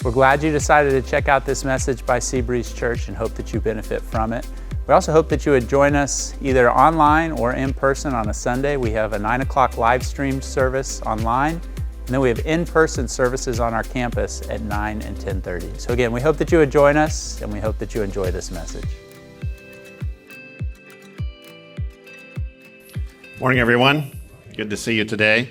We're glad you decided to check out this message by Seabreeze Church and hope that you benefit from it. We also hope that you would join us either online or in person on a Sunday. We have a 9 o'clock live streamed service online, and then we have in-person services on our campus at 9 and 10:30. So again, we hope that you would join us, and we hope that you enjoy this message. Morning, everyone. Good to see you today.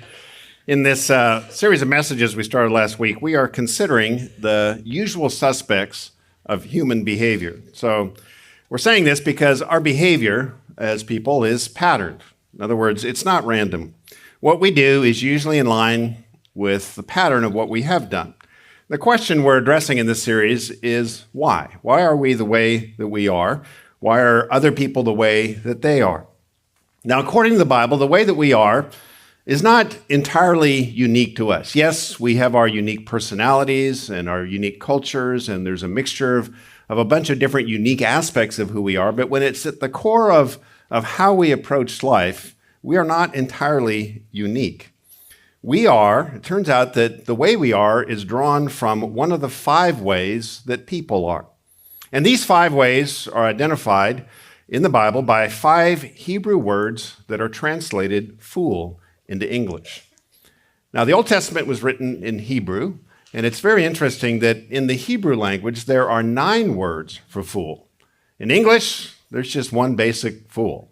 In this series of messages we started last week, we are considering the usual suspects of human behavior. So we're saying this because our behavior as people is patterned. In other words, it's not random. What we do is usually in line with the pattern of what we have done. The question we're addressing in this series is why? Why are we the way that we are? Why are other people the way that they are? Now, according to the Bible, the way that we are is not entirely unique to us. Yes, we have our unique personalities and our unique cultures, and there's a mixture of a bunch of different unique aspects of who we are, but when it's at the core of how we approach life, we are not entirely unique. It turns out that the way we are is drawn from one of the 5 ways that people are. And these 5 ways are identified in the Bible by 5 Hebrew words that are translated fool into English. Now, the Old Testament was written in Hebrew, and it's very interesting that in the Hebrew language, there are 9 words for fool. In English, there's just one basic fool.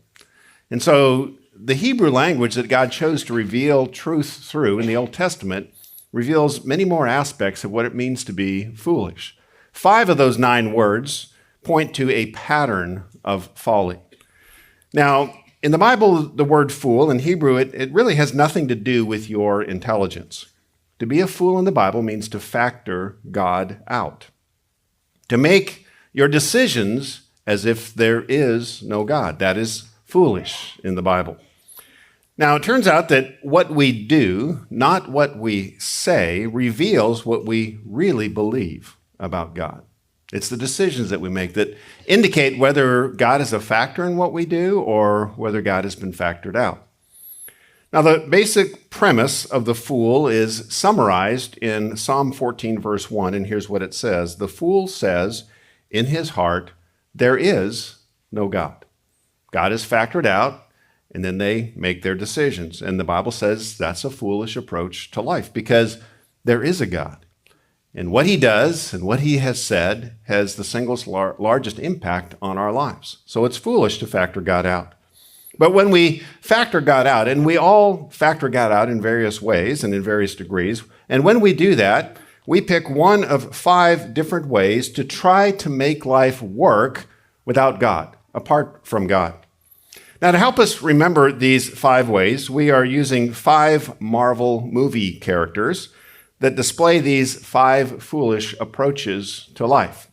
And so the Hebrew language that God chose to reveal truth through in the Old Testament reveals many more aspects of what it means to be foolish. 5 of those 9 words point to a pattern of folly. Now, in the Bible, the word fool in Hebrew, it really has nothing to do with your intelligence. To be a fool in the Bible means to factor God out, to make your decisions as if there is no God. That is foolish in the Bible. Now, it turns out that what we do, not what we say, reveals what we really believe about God. It's the decisions that we make that indicate whether God is a factor in what we do or whether God has been factored out. Now, the basic premise of the fool is summarized in Psalm 14, verse 1, and here's what it says. The fool says in his heart, there is no God. God is factored out, and then they make their decisions. And the Bible says that's a foolish approach to life because there is a God. And what he does and what he has said has the single largest impact on our lives. So it's foolish to factor God out. But when we factor God out, and we all factor God out in various ways and in various degrees, and when we do that, we pick one of 5 different ways to try to make life work without God, apart from God. Now, to help us remember these 5 ways, we are using 5 Marvel movie characters that display these 5 foolish approaches to life.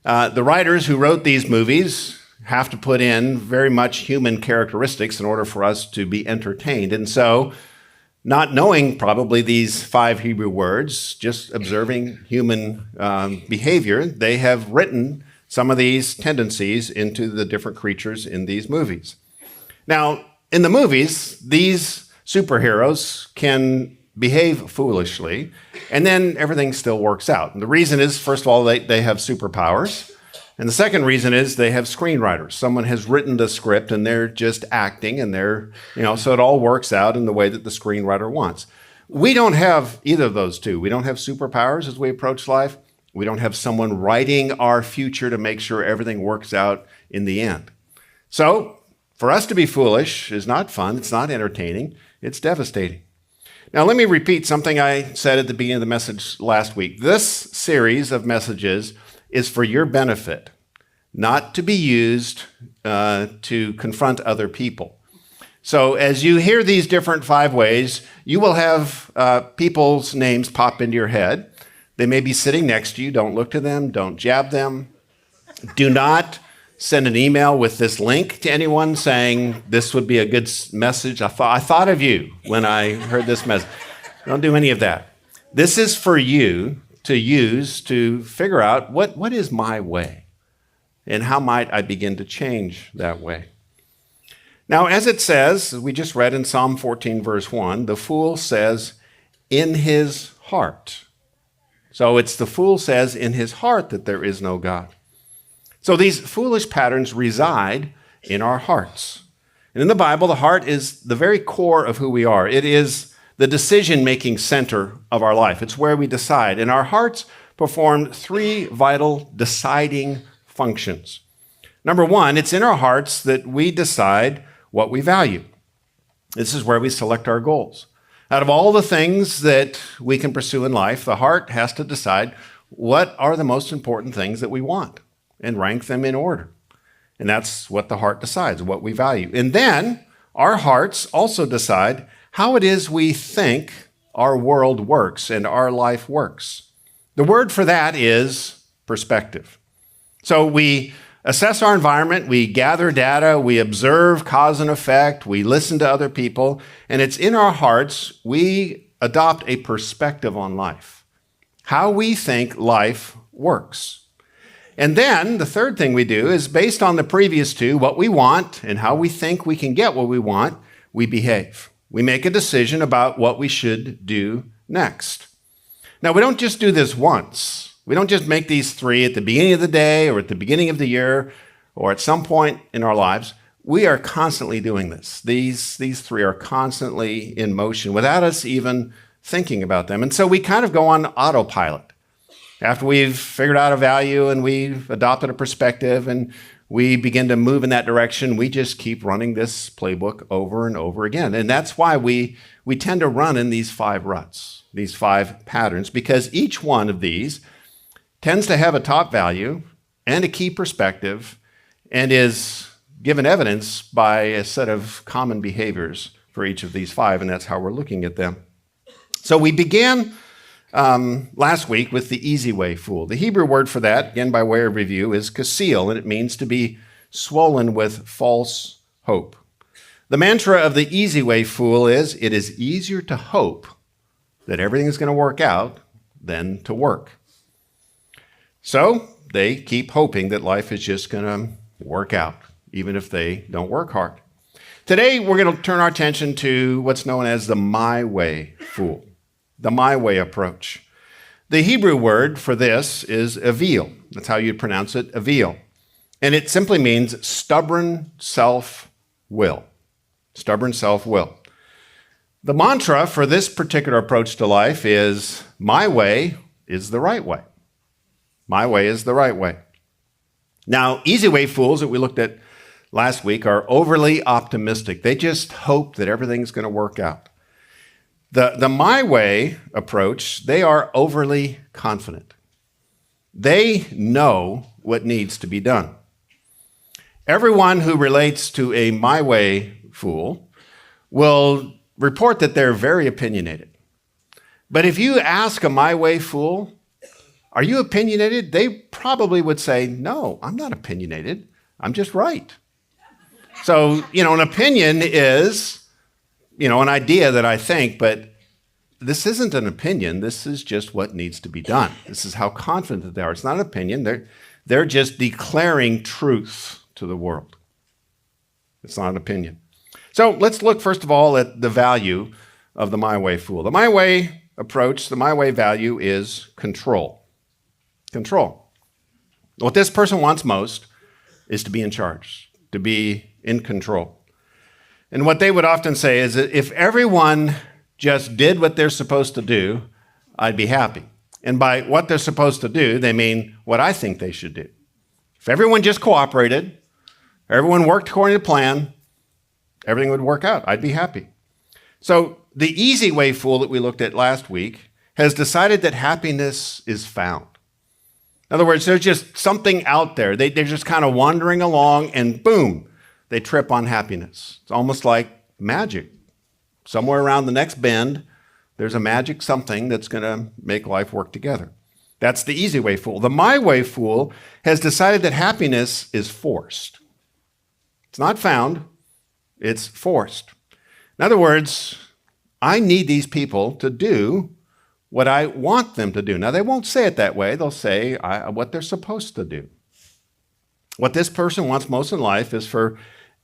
The writers who wrote these movies have to put in very much human characteristics in order for us to be entertained. And so, not knowing probably these 5 Hebrew words, just observing human behavior, they have written some of these tendencies into the different creatures in these movies. Now, in the movies, these superheroes can behave foolishly, and then everything still works out. And the reason is, first of all, they have superpowers. And the second reason is they have screenwriters. Someone has written the script and they're just acting and so it all works out in the way that the screenwriter wants. We don't have either of those two. We don't have superpowers as we approach life. We don't have someone writing our future to make sure everything works out in the end. So for us to be foolish is not fun. It's not entertaining. It's devastating. Now, let me repeat something I said at the beginning of the message last week. This series of messages is for your benefit, not to be used to confront other people. So as you hear these different 5 ways, you will have people's names pop into your head. They may be sitting next to you. Don't look to them. Don't jab them. Do not send an email with this link to anyone saying this would be a good message. I thought of you when I heard this message. Don't do any of that. This is for you to use to figure out what is my way and how might I begin to change that way. Now, as it says, we just read in Psalm 14, verse 1, the fool says, in his heart. So it's the fool says in his heart that there is no God. So these foolish patterns reside in our hearts. And in the Bible, the heart is the very core of who we are. It is the decision-making center of our life. It's where we decide. And our hearts perform three vital deciding functions. Number one, it's in our hearts that we decide what we value. This is where we select our goals. Out of all the things that we can pursue in life, the heart has to decide what are the most important things that we want and rank them in order. And that's what the heart decides, what we value. And then our hearts also decide how it is we think our world works and our life works. The word for that is perspective. So we assess our environment, we gather data, we observe cause and effect, we listen to other people, and it's in our hearts we adopt a perspective on life, how we think life works. And then the third thing we do is based on the previous two, what we want and how we think we can get what we want, we behave. We make a decision about what we should do next. Now, we don't just do this once. We don't just make these three at the beginning of the day or at the beginning of the year or at some point in our lives. We are constantly doing this. These three are constantly in motion without us even thinking about them. And so we kind of go on autopilot. After we've figured out a value and we've adopted a perspective and we begin to move in that direction, we just keep running this playbook over and over again. And that's why we tend to run in these 5 ruts, these 5 patterns, because each one of these tends to have a top value and a key perspective and is given evidence by a set of common behaviors for each of these 5, and that's how we're looking at them. So we began last week with the easy way fool. The Hebrew word for that, again by way of review, is kasil, and it means to be swollen with false hope. The mantra of the easy way fool is, it is easier to hope that everything is going to work out than to work. So they keep hoping that life is just going to work out, even if they don't work hard. Today, we're going to turn our attention to what's known as the my way fool, the my way approach. The Hebrew word for this is avil. That's how you'd pronounce it, avil. And it simply means stubborn self-will. Stubborn self-will. The mantra for this particular approach to life is, my way is the right way. My way is the right way. Now, easy way fools that we looked at last week are overly optimistic. They just hope that everything's going to work out. The my way approach, they are overly confident. They know what needs to be done. Everyone who relates to a my way fool will report that they're very opinionated. But if you ask a my way fool, are you opinionated? They probably would say, no, I'm not opinionated. I'm just right. So, an opinion is, an idea that I think, but this isn't an opinion. This is just what needs to be done. This is how confident they are. It's not an opinion. They're just declaring truth to the world. It's not an opinion. So let's look, first of all, at the value of the my way fool. The my way approach, the my way value is control. Control. What this person wants most is to be in charge, to be in control. And what they would often say is that if everyone just did what they're supposed to do, I'd be happy. And by what they're supposed to do, they mean what I think they should do. If everyone just cooperated, everyone worked according to plan, everything would work out. I'd be happy. So the easy way fool that we looked at last week has decided that happiness is found. In other words, there's just something out there. They're just kind of wandering along and boom, they trip on happiness. It's almost like magic. Somewhere around the next bend, there's a magic something that's going to make life work together. That's the easy way fool. The my way fool has decided that happiness is forced. It's not found, it's forced. In other words, I need these people to do what I want them to do. Now, they won't say it that way. They'll say what they're supposed to do. What this person wants most in life is for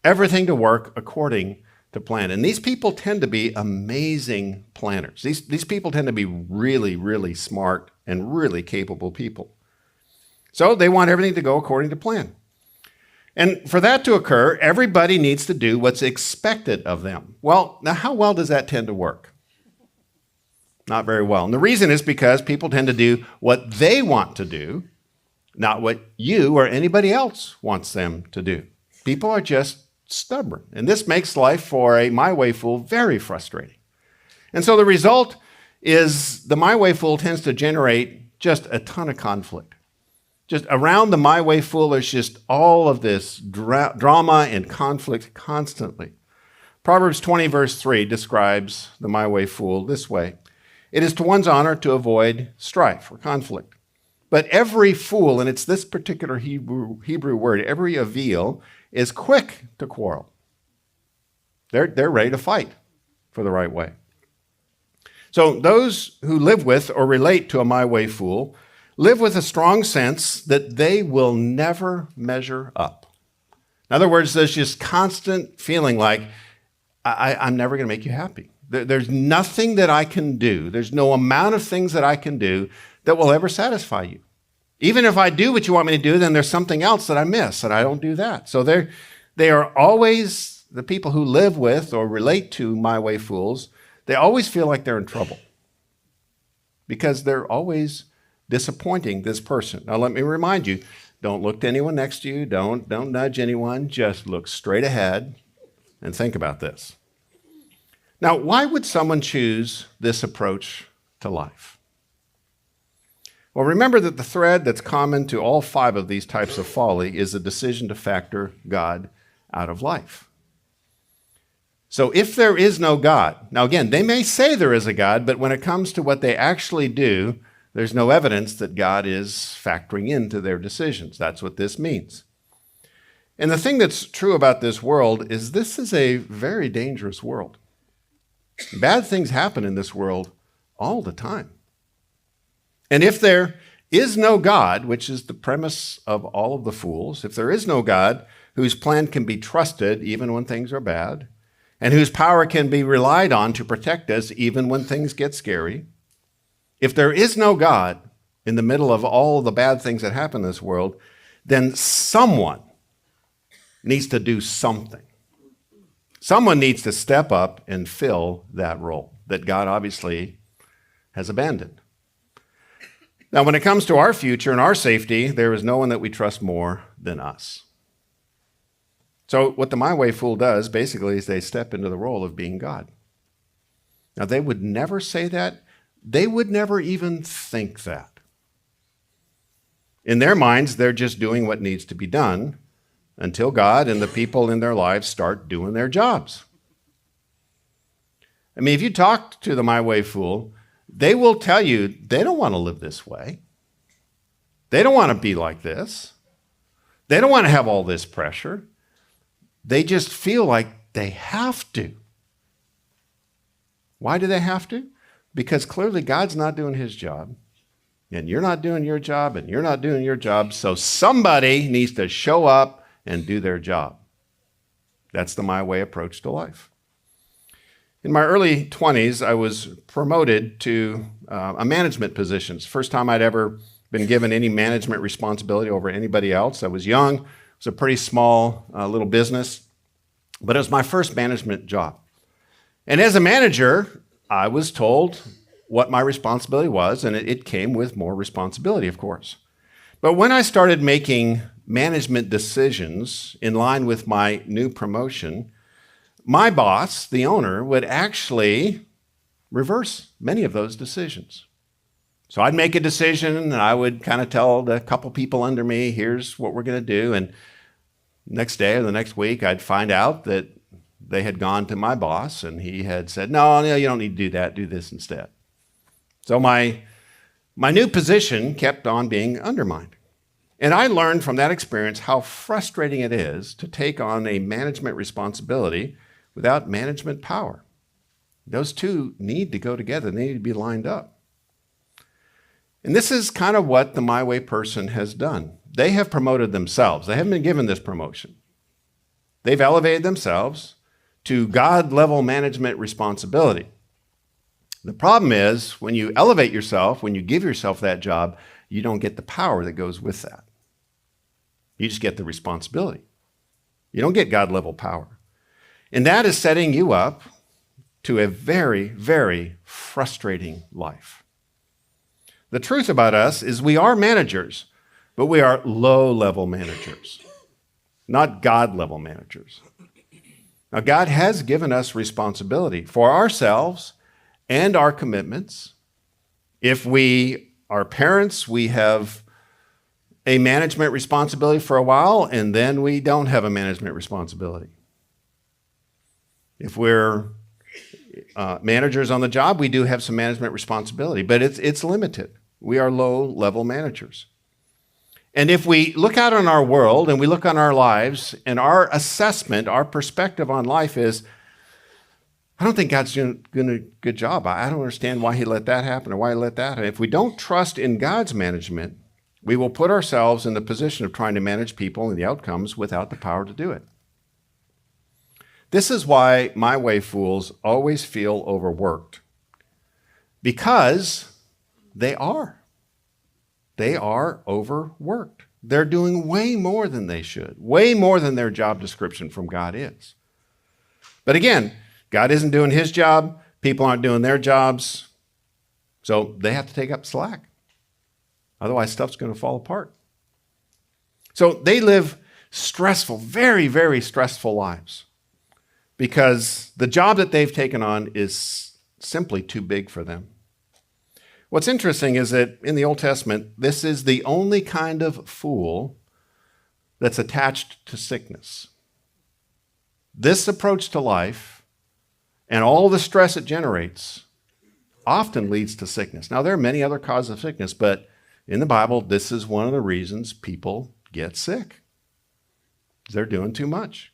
everything to work according to plan. And these people tend to be amazing planners. These people tend to be really, really smart and really capable people. So they want everything to go according to plan. And for that to occur, everybody needs to do what's expected of them. Well, now how well does that tend to work? Not very well. And the reason is because people tend to do what they want to do, not what you or anybody else wants them to do. People are just stubborn. And this makes life for a my way fool very frustrating. And so the result is the my way fool tends to generate just a ton of conflict. Just around the my way fool, there's just all of this drama and conflict constantly. Proverbs 20 verse 3 describes the my way fool this way. It is to one's honor to avoid strife or conflict. But every fool, and it's this particular Hebrew word, every avil, is quick to quarrel. They're ready to fight for the right way. So those who live with or relate to a my way fool live with a strong sense that they will never measure up. In other words, there's just constant feeling like, I'm never going to make you happy. There's nothing that I can do. There's no amount of things that I can do that will ever satisfy you. Even if I do what you want me to do, then there's something else that I miss, and I don't do that. So they are always, the people who live with or relate to my way fools, they always feel like they're in trouble because they're always disappointing this person. Now, let me remind you, don't look to anyone next to you. Don't nudge anyone. Just look straight ahead and think about this. Now, why would someone choose this approach to life? Well, remember that the thread that's common to all 5 of these types of folly is the decision to factor God out of life. So if there is no God, now again, they may say there is a God, but when it comes to what they actually do, there's no evidence that God is factoring into their decisions. That's what this means. And the thing that's true about this world is this is a very dangerous world. Bad things happen in this world all the time. And if there is no God, which is the premise of all of the fools, if there is no God whose plan can be trusted even when things are bad, and whose power can be relied on to protect us even when things get scary, if there is no God in the middle of all the bad things that happen in this world, then someone needs to do something. Someone needs to step up and fill that role that God obviously has abandoned. Now, when it comes to our future and our safety, there is no one that we trust more than us. So what the my way fool does basically is they step into the role of being God. Now, they would never say that. They would never even think that. In their minds, they're just doing what needs to be done until God and the people in their lives start doing their jobs. I mean, if you talk to the my way fool, they will tell you they don't want to live this way. They don't want to be like this. They don't want to have all this pressure. They just feel like they have to. Why do they have to? Because clearly God's not doing his job, and you're not doing your job, and you're not doing your job, so somebody needs to show up and do their job. That's the my way approach to life. In my early 20s, I was promoted to a management position. It's the first time I'd ever been given any management responsibility over anybody else. I was young. It was a pretty small little business, but it was my first management job. And as a manager, I was told what my responsibility was, and it came with more responsibility, of course. But when I started making management decisions in line with my new promotion, my boss, the owner, would actually reverse many of those decisions. So I'd make a decision, and I would kind of tell the couple people under me, here's what we're going to do. And next day or the next week, I'd find out that they had gone to my boss, and he had said, no, you don't need to do that. Do this instead. So my new position kept on being undermined. And I learned from that experience how frustrating it is to take on a management responsibility without management power. Those two need to go together. They need to be lined up. And this is kind of what the my way person has done. They have promoted themselves. They haven't been given this promotion. They've elevated themselves to God-level management responsibility. The problem is when you elevate yourself, when you give yourself that job, you don't get the power that goes with that. You just get the responsibility. You don't get God-level power. And that is setting you up to a very, very frustrating life. The truth about us is we are managers, but we are low-level managers, not God-level managers. Now, God has given us responsibility for ourselves and our commitments. If we are parents, we have a management responsibility for a while, and then we don't have a management responsibility. If we're managers on the job, we do have some management responsibility, but it's limited. We are low-level managers. And if we look out on our world and we look on our lives, and our assessment, our perspective on life is, I don't think God's doing a good job. I don't understand why he let that happen or why he let that happen. If we don't trust in God's management, we will put ourselves in the position of trying to manage people and the outcomes without the power to do it. This is why my way fools always feel overworked. Because they are. They are overworked. They're doing way more than they should, way more than their job description from God is. But again, God isn't doing his job. People aren't doing their jobs. So they have to take up slack. Otherwise, stuff's going to fall apart. So they live stressful, very, very stressful lives because the job that they've taken on is simply too big for them. What's interesting is that in the Old Testament, this is the only kind of fool that's attached to sickness. This approach to life and all the stress it generates often leads to sickness. Now, there are many other causes of sickness, but in the Bible, this is one of the reasons people get sick. They're doing too much.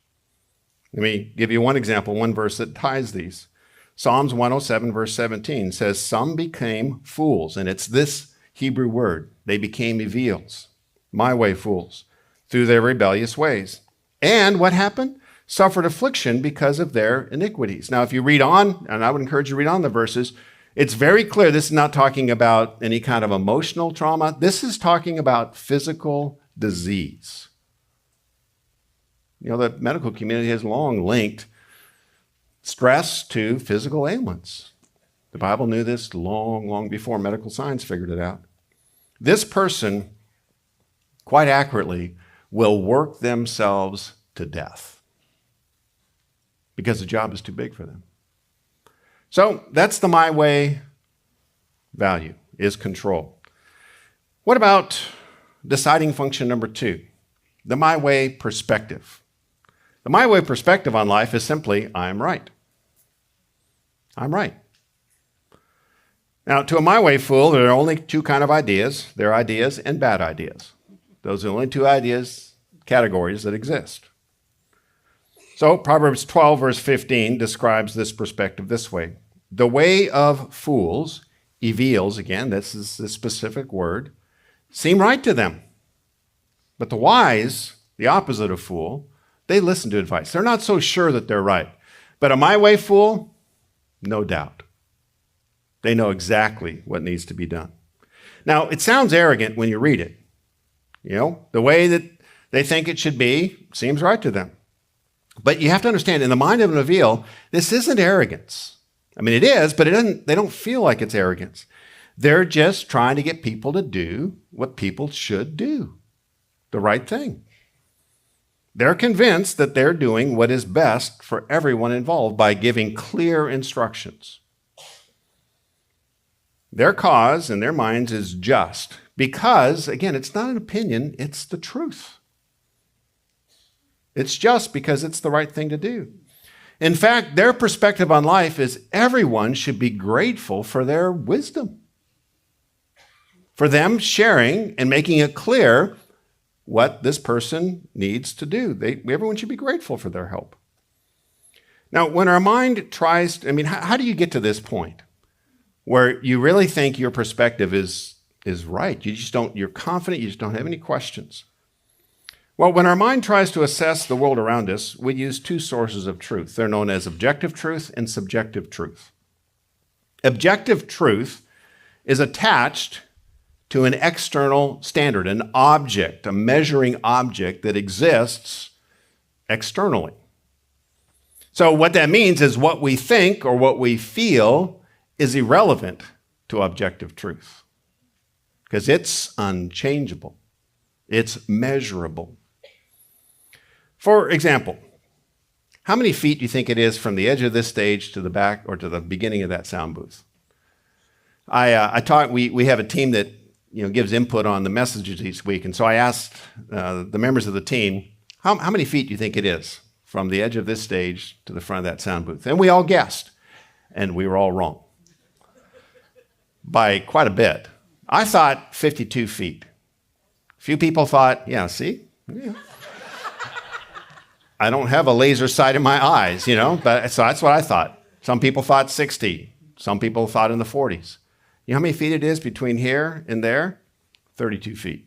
Let me give you one example, one verse that ties these. Psalms 107, verse 17 says, some became fools, and it's this Hebrew word. They became eviles, my way fools, through their rebellious ways. And what happened? Suffered affliction because of their iniquities. Now, if you read on, and I would encourage you to read on the verses, it's very clear this is not talking about any kind of emotional trauma. This is talking about physical disease. You know, the medical community has long linked stress to physical ailments. The Bible knew this long, long before medical science figured it out. This person, quite accurately, will work themselves to death because the job is too big for them. So that's the my way value, is control. What about deciding function number 2, the my way perspective? The my way perspective on life is simply, I'm right. I'm right. Now, to a my way fool, there are only two kinds of ideas. There are ideas and bad ideas. Those are the only two ideas categories that exist. So Proverbs 12, verse 15 describes this perspective this way. The way of fools, eviles, again, this is the specific word, seem right to them. But the wise, the opposite of fool, they listen to advice. They're not so sure that they're right. But a my way fool, no doubt. They know exactly what needs to be done. Now, it sounds arrogant when you read it. You know, the way that they think it should be seems right to them. But you have to understand, in the mind of an evil, this isn't arrogance. I mean, it is, but they don't feel like it's arrogance. They're just trying to get people to do what people should do, the right thing. They're convinced that they're doing what is best for everyone involved by giving clear instructions. Their cause in their minds is just because, again, it's not an opinion, it's the truth. It's just because it's the right thing to do. In fact, their perspective on life is everyone should be grateful for their wisdom, for them sharing and making it clear what this person needs to do. Everyone should be grateful for their help. Now, when our mind tries, how do you get to this point where you really think your perspective is right? You're confident, you just don't have any questions. Well, when our mind tries to assess the world around us, we use two sources of truth. They're known as objective truth and subjective truth. Objective truth is attached to an external standard, an object, a measuring object that exists externally. So what that means is what we think or what we feel is irrelevant to objective truth because it's unchangeable. It's measurable. For example, how many feet do you think it is from the edge of this stage to the back or to the beginning of that sound booth? We have a team that gives input on the messages each week, and so I asked the members of the team, how many feet do you think it is from the edge of this stage to the front of that sound booth? And we all guessed, and we were all wrong by quite a bit. I thought 52 feet. A few people thought, see? Yeah. I don't have a laser sight in my eyes, but so that's what I thought. Some people thought 60. Some people thought in the 40s. You know how many feet it is between here and there? 32 feet.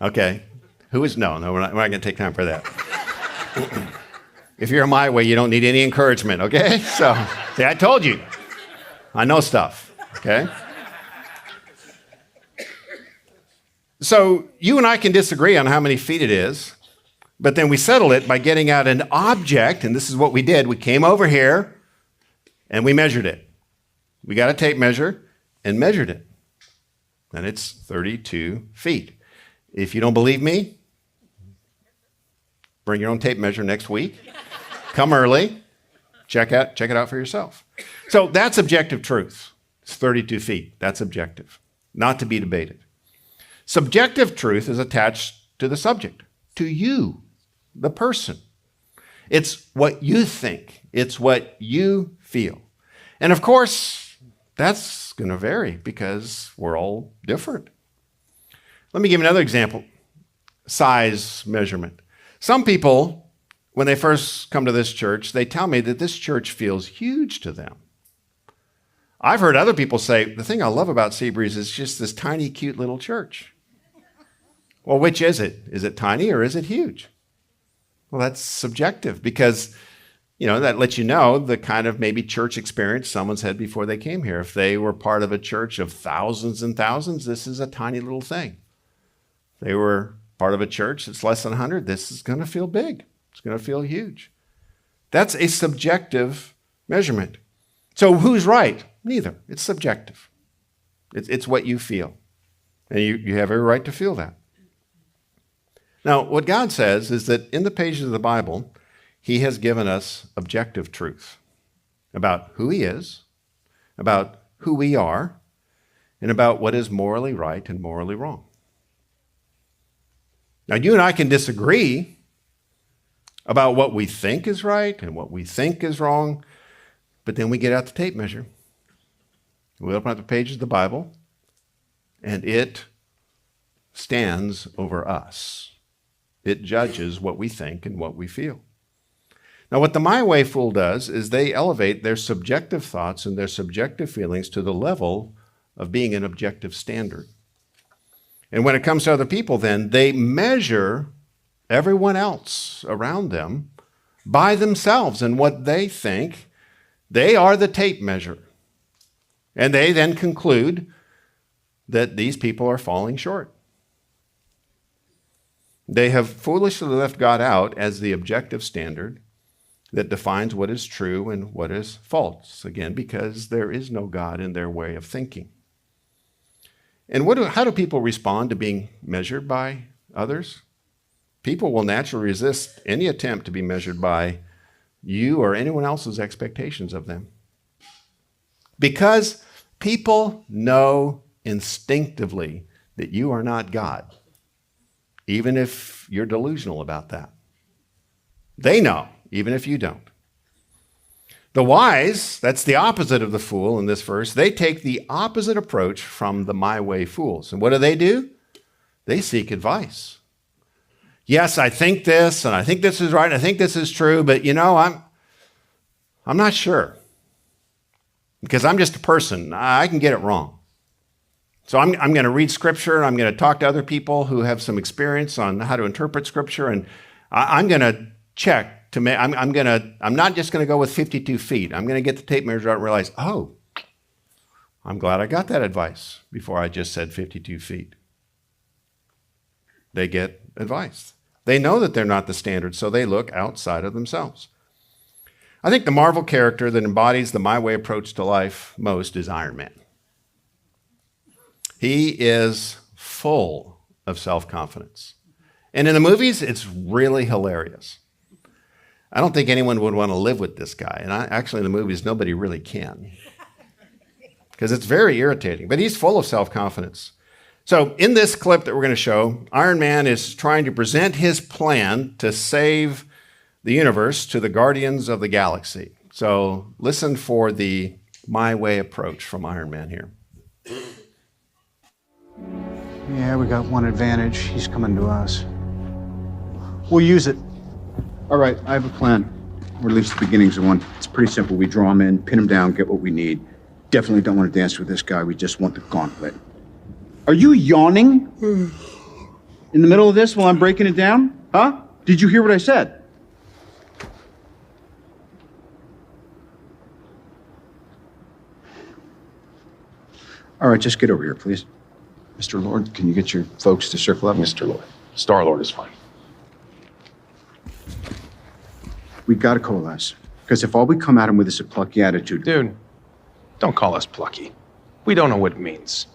Okay. No, we're not going to take time for that. If you're my way, you don't need any encouragement, okay? So, see, I told you. I know stuff, okay? So you and I can disagree on how many feet it is, but then we settle it by getting out an object, and this is what we did. We came over here, and we measured it. We got a tape measure and measured it, and it's 32 feet. If you don't believe me, bring your own tape measure next week. Come early. Check it out for yourself. So that's objective truth. It's 32 feet. That's objective, not to be debated. Subjective truth is attached to the subject, to you, the person. It's what you think. It's what you feel. And of course, that's going to vary because we're all different. Let me give another example. Size measurement. Some people, when they first come to this church, they tell me that this church feels huge to them. I've heard other people say, the thing I love about Seabreeze is just this tiny, cute little church. Well, which is it? Is it tiny or is it huge? Well, that's subjective because, that lets you know the kind of maybe church experience someone's had before they came here. If they were part of a church of thousands and thousands, this is a tiny little thing. If they were part of a church that's less than 100, this is going to feel big. It's going to feel huge. That's a subjective measurement. So who's right? Neither. It's subjective. It's what you feel. And you have every right to feel that. Now, what God says is that in the pages of the Bible, He has given us objective truth about who He is, about who we are, and about what is morally right and morally wrong. Now, you and I can disagree about what we think is right and what we think is wrong, but then we get out the tape measure. We open up the pages of the Bible, and it stands over us. It judges what we think and what we feel. Now, what the My Way fool does is they elevate their subjective thoughts and their subjective feelings to the level of being an objective standard. And when it comes to other people, then they measure everyone else around them by themselves and what they think. They are the tape measure. And they then conclude that these people are falling short. They have foolishly left God out as the objective standard that defines what is true and what is false, again, because there is no God in their way of thinking. And how do people respond to being measured by others? People will naturally resist any attempt to be measured by you or anyone else's expectations of them. Because people know instinctively that you are not God, even if you're delusional about that. They know, even if you don't. The wise, that's the opposite of the fool in this verse, they take the opposite approach from the My Way fools. And what do? They seek advice. Yes, I think this, and I think this is right, and I think this is true, but I'm not sure. Because I'm just a person. I can get it wrong. So I'm going to read Scripture, and I'm going to talk to other people who have some experience on how to interpret Scripture, and I'm going to check to make. I'm not just going to go with 52 feet. I'm going to get the tape measure out and realize, oh, I'm glad I got that advice before I just said 52 feet. They get advice. They know that they're not the standard, so they look outside of themselves. I think the Marvel character that embodies the My Way approach to life most is Iron Man. He is full of self-confidence. And in the movies, it's really hilarious. I don't think anyone would want to live with this guy. And actually, in the movies, nobody really can. Because it's very irritating. But he's full of self-confidence. So in this clip that we're going to show, Iron Man is trying to present his plan to save the universe to the Guardians of the Galaxy. So listen for the My Way approach from Iron Man here. Yeah, we got one advantage. He's coming to us. We'll use it. All right, I have a plan. Or at least the beginnings of one. It's pretty simple. We draw him in, pin him down, get what we need. Definitely don't want to dance with this guy. We just want the gauntlet. Are you yawning? In the middle of this while I'm breaking it down? Huh? Did you hear what I said? All right, just get over here, please. Mr. Lord, can you get your folks to circle up? Mr. Lord. Star-Lord is fine. We gotta coalesce. Because if all we come at him with is a plucky attitude... Dude, don't call us plucky. We don't know what it means.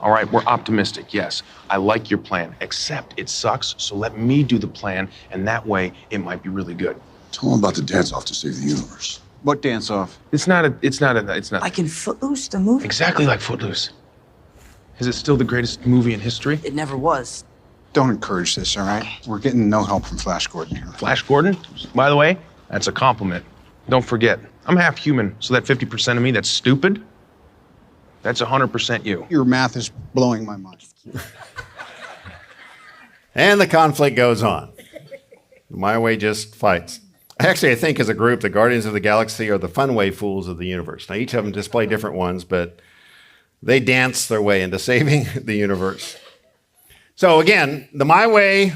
All right, we're optimistic, yes. I like your plan, except it sucks, so let me do the plan, and that way it might be really good. Tell them about the dance-off to save the universe. What dance-off? It's not. Like in Footloose, the movie? Exactly like Footloose. Is it still the greatest movie in history? It never was. Don't encourage this, all right? We're getting no help from Flash Gordon here. Flash Gordon? By the way, that's a compliment. Don't forget, I'm half human, so that 50% of me that's stupid, that's 100% you. Your math is blowing my mind. And the conflict goes on. My Way just fights. Actually, I think as a group, the Guardians of the Galaxy are the fun way fools of the universe. Now, each of them display different ones, but they dance their way into saving the universe. So again, the My Way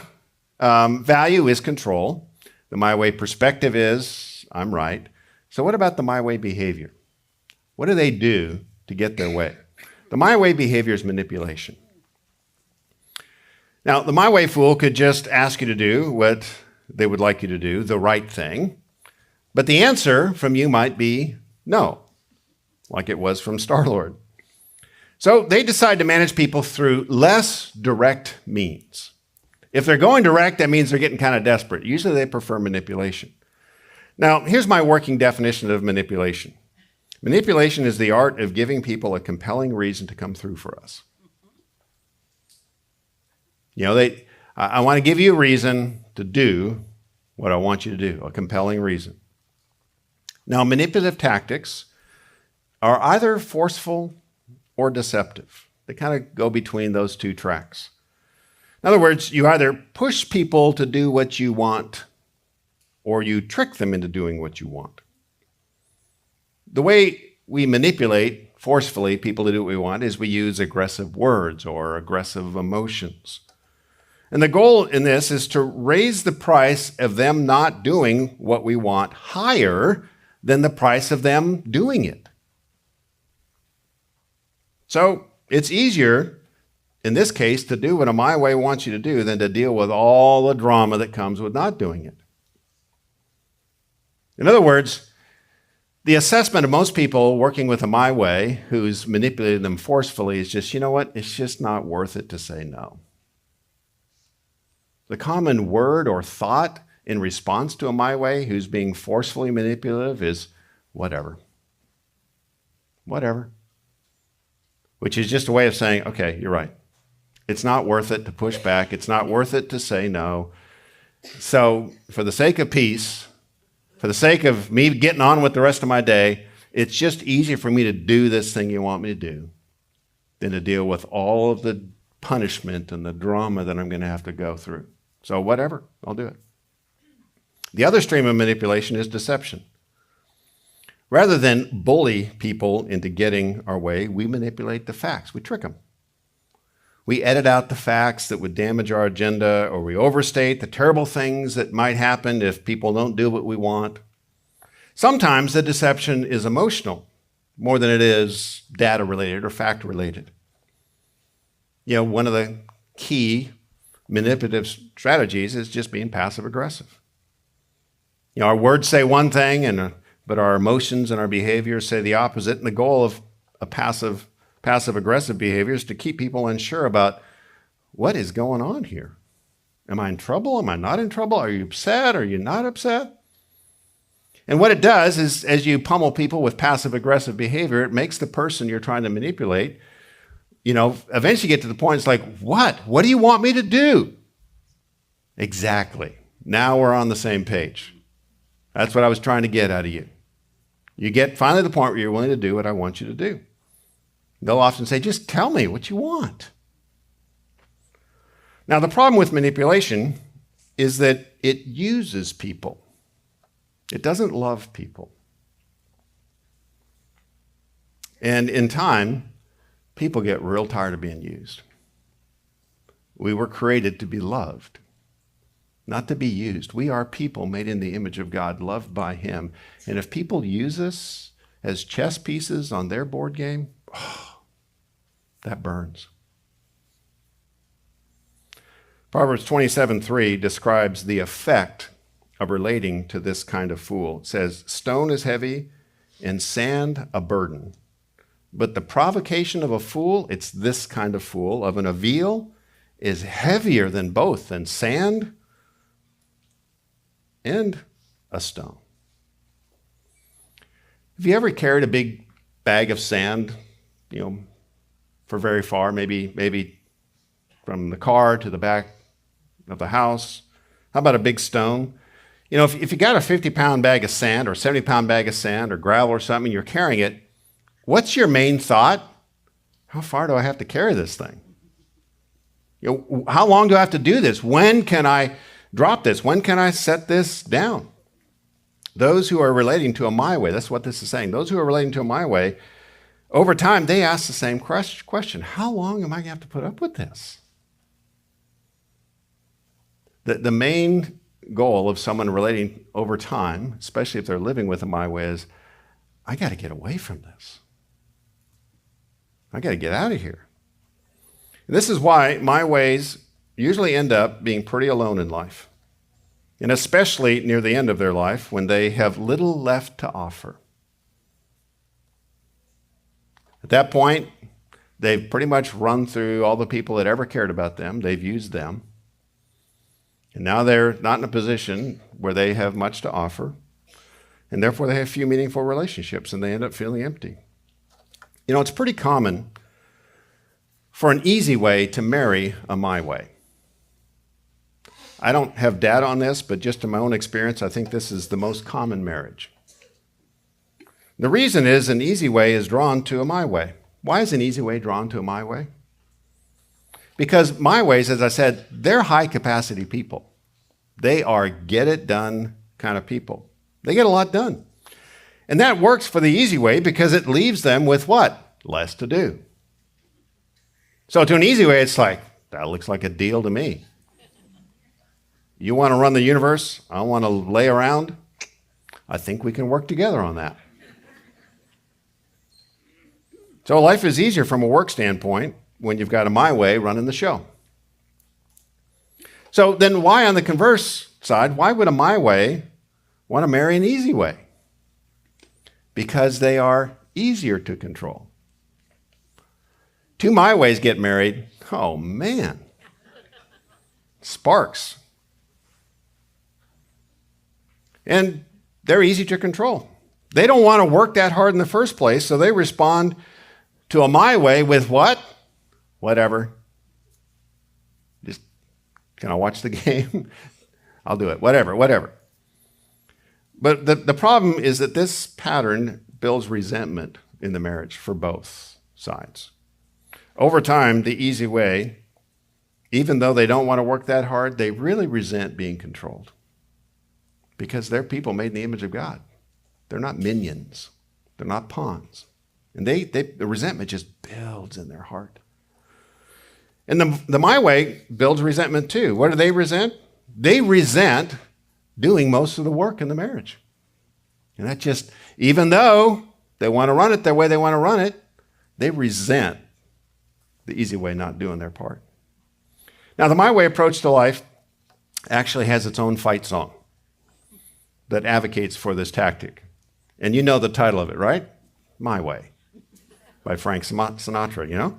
value is control. The My Way perspective is, I'm right. So what about the My Way behavior? What do they do to get their way? The My Way behavior is manipulation. Now, the My Way fool could just ask you to do what they would like you to do, the right thing. But the answer from you might be no, like it was from Star-Lord. So they decide to manage people through less direct means. If they're going direct, that means they're getting kind of desperate. Usually they prefer manipulation. Now, here's my working definition of manipulation. Manipulation is the art of giving people a compelling reason to come through for us. You know, I want to give you a reason to do what I want you to do, a compelling reason. Now, manipulative tactics are either forceful or deceptive. They kind of go between those two tracks. In other words, you either push people to do what you want or you trick them into doing what you want. The way we manipulate forcefully people to do what we want is we use aggressive words or aggressive emotions. And the goal in this is to raise the price of them not doing what we want higher than the price of them doing it. So it's easier, in this case, to do what a My Way wants you to do than to deal with all the drama that comes with not doing it. In other words, the assessment of most people working with a My Way who's manipulated them forcefully is just, you know what, it's just not worth it to say no. The common word or thought in response to a My Way who's being forcefully manipulative is whatever. Whatever. Which is just a way of saying, okay, you're right. It's not worth it to push back. It's not worth it to say no. So for the sake of peace, for the sake of me getting on with the rest of my day, it's just easier for me to do this thing you want me to do than to deal with all of the punishment and the drama that I'm going to have to go through. So whatever, I'll do it. The other stream of manipulation is deception. Rather than bully people into getting our way, we manipulate the facts. We trick them. We edit out the facts that would damage our agenda, or we overstate the terrible things that might happen if people don't do what we want. Sometimes the deception is emotional more than it is data related or fact related. One of the key manipulative strategies is just being passive aggressive. Our words say one thing, but our emotions and our behaviors say the opposite. And the goal of a passive aggressive behavior is to keep people unsure about what is going on here. Am I in trouble? Am I not in trouble? Are you upset? Are you not upset? And what it does is, as you pummel people with passive aggressive behavior, it makes the person you're trying to manipulate, eventually get to the point it's like, what? What do you want me to do? Exactly. Now we're on the same page. That's what I was trying to get out of you. You get finally to the point where you're willing to do what I want you to do. They'll often say, just tell me what you want. Now, the problem with manipulation is that it uses people. It doesn't love people. And in time, people get real tired of being used. We were created to be loved, not to be used. We are people made in the image of God, loved by Him. And if people use us as chess pieces on their board game, that burns. Proverbs 27:3 describes the effect of relating to this kind of fool. It says, stone is heavy and sand a burden. But the provocation of a fool, it's this kind of fool, of an avil, is heavier than both, than sand and a stone. Have you ever carried a big bag of sand, for very far, maybe from the car to the back of the house? How about a big stone? If you got a 50-pound bag of sand or a 70-pound bag of sand or gravel or something, you're carrying it, what's your main thought? How far do I have to carry this thing? How long do I have to do this? When can I drop this? When can I set this down? Those who are relating to a my way, that's what this is saying. Those who are relating to a my way, over time, they ask the same question. How long am I going to have to put up with this? The main goal of someone relating over time, especially if they're living with a my way, is I got to get away from this. I got to get out of here. And this is why my ways usually end up being pretty alone in life, and especially near the end of their life when they have little left to offer. At that point, they've pretty much run through all the people that ever cared about them. They've used them. And now they're not in a position where they have much to offer, and therefore they have few meaningful relationships, and they end up feeling empty. It's pretty common for an easy way to marry a my way. I don't have data on this, but just in my own experience, I think this is the most common marriage. The reason is an easy way is drawn to a my way. Why is an easy way drawn to a my way? Because my ways, as I said, they're high capacity people. They are get it done kind of people. They get a lot done. And that works for the easy way because it leaves them with what? Less to do. So to an easy way, it's like, that looks like a deal to me. You want to run the universe? I want to lay around? I think we can work together on that. So life is easier from a work standpoint when you've got a my way running the show. So then why, on the converse side, why would a my way want to marry an easy way? Because they are easier to control. Two my ways get married, oh man, sparks. And they're easy to control. They don't want to work that hard in the first place, so they respond to a my way with what? Whatever. Just, can I watch the game? I'll do it. Whatever. But the problem is that this pattern builds resentment in the marriage for both sides. Over time, the easy way, even though they don't want to work that hard, they really resent being controlled because they're people made in the image of God. They're not minions. They're not pawns. And the resentment just builds in their heart. And the my way builds resentment too. What do they resent? They resent doing most of the work in the marriage. And that just, even though they want to run it the way they want to run it, they resent the easy way not doing their part. Now, the my way approach to life actually has its own fight song that advocates for this tactic. And you know the title of it, right? My Way, by Frank Sinatra, you know?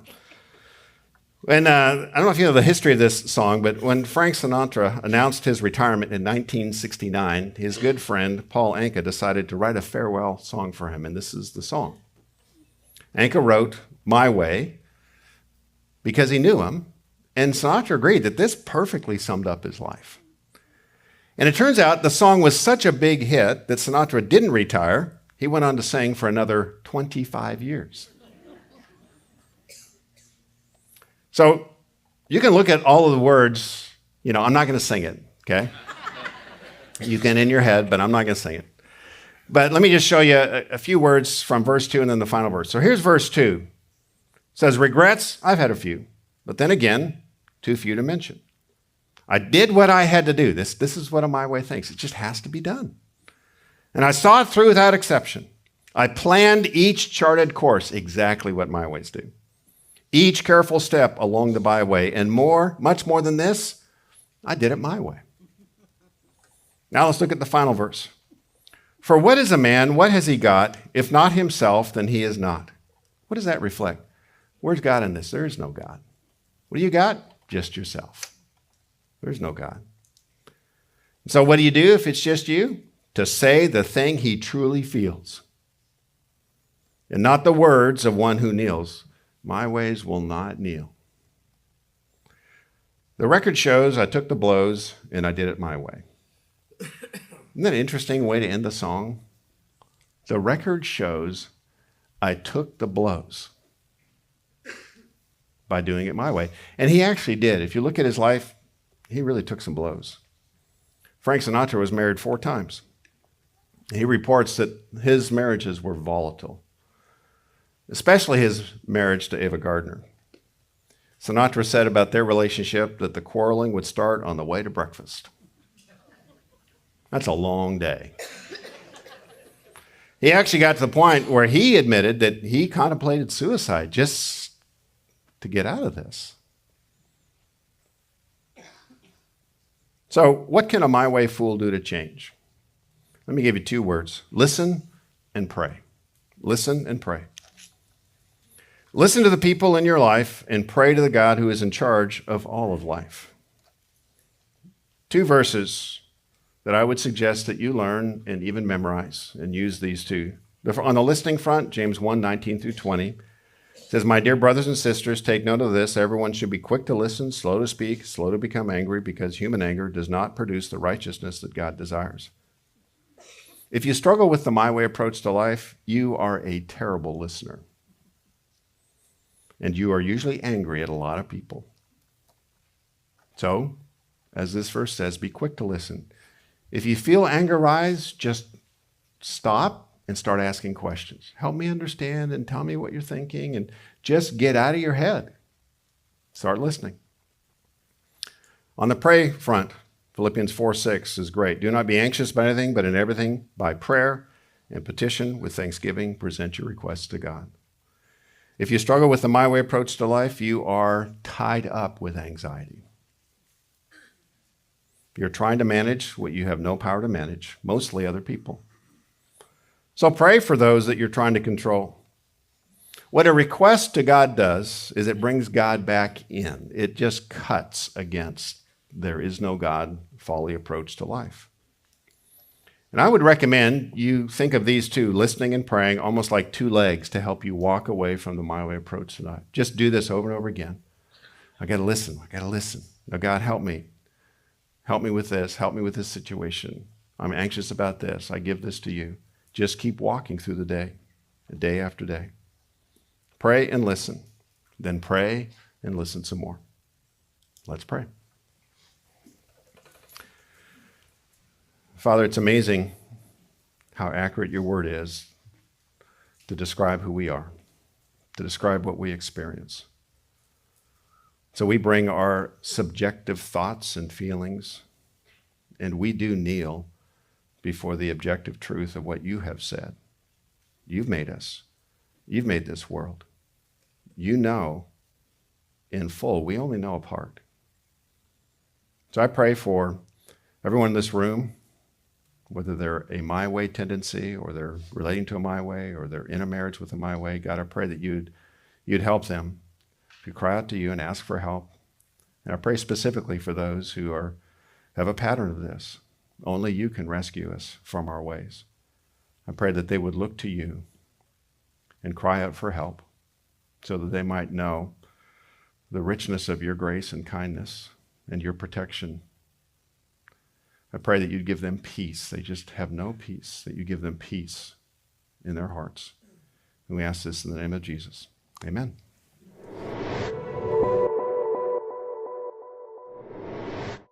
And I don't know if you know the history of this song, but when Frank Sinatra announced his retirement in 1969, his good friend Paul Anka decided to write a farewell song for him, and this is the song. Anka wrote My Way because he knew him, and Sinatra agreed that this perfectly summed up his life. And it turns out the song was such a big hit that Sinatra didn't retire. He went on to sing for another 25 years. So you can look at all of the words. You know, I'm not going to sing it, okay? You can in your head, but I'm not going to sing it. But let me just show you a few words from verse 2 and then the final verse. So here's verse 2. It says, regrets, I've had a few, but then again, too few to mention. I did what I had to do. This is what a my way thinks. It just has to be done. And I saw it through without exception. I planned each charted course, exactly what my ways do. Each careful step along the byway, and much more than this, I did it my way. Now let's look at the final verse. For what is a man, what has he got? If not himself, then he is not. What does that reflect? Where's God in this? There is no God. What do you got? Just yourself. There's no God. So what do you do if it's just you? To say the thing he truly feels, and not the words of one who kneels. My ways will not kneel. The record shows I took the blows and I did it my way. Isn't that an interesting way to end the song? The record shows I took the blows by doing it my way. And he actually did. If you look at his life, he really took some blows. Frank Sinatra was married 4 times. He reports that his marriages were volatile, especially his marriage to Ava Gardner. Sinatra said about their relationship that the quarreling would start on the way to breakfast. That's a long day. He actually got to the point where he admitted that he contemplated suicide just to get out of this. So what can a my way fool do to change? Let me give you 2 words. Listen and pray. Listen and pray. Listen to the people in your life and pray to the God who is in charge of all of life. 2 verses that I would suggest that you learn and even memorize and use these 2. On the listening front, James 1:19-20 says, my dear brothers and sisters, take note of this. Everyone should be quick to listen, slow to speak, slow to become angry, because human anger does not produce the righteousness that God desires. If you struggle with the my way approach to life, you are a terrible listener. And you are usually angry at a lot of people. So, as this verse says, be quick to listen. If you feel anger rise, just stop and start asking questions. Help me understand and tell me what you're thinking, and just get out of your head. Start listening. On the pray front, Philippians 4:6 is great. Do not be anxious about anything, but in everything, by prayer and petition with thanksgiving, present your requests to God. If you struggle with the my way approach to life, you are tied up with anxiety. You're trying to manage what you have no power to manage, mostly other people. So pray for those that you're trying to control. What a request to God does is it brings God back in. It just cuts against there is no God folly approach to life. And I would recommend you think of these 2, listening and praying, almost like 2 legs to help you walk away from the my way approach tonight. Just do this over and over again. I got to listen. I got to listen. Now, God, help me. Help me with this. Help me with this situation. I'm anxious about this. I give this to you. Just keep walking through the day after day. Pray and listen. Then pray and listen some more. Let's pray. Father, it's amazing how accurate your word is to describe who we are, to describe what we experience. So we bring our subjective thoughts and feelings, and we do kneel before the objective truth of what you have said. You've made us. You've made this world. You know in full. We only know a part. So I pray for everyone in this room, whether they're a my way tendency or they're relating to a my way or they're in a marriage with a my way. God, I pray that you'd help them to cry out to you and ask for help. And I pray specifically for those who have a pattern of this. Only you can rescue us from our ways. I pray that they would look to you and cry out for help so that they might know the richness of your grace and kindness and your protection. I pray that you'd give them peace. They just have no peace, that you give them peace in their hearts. And we ask this in the name of Jesus. Amen.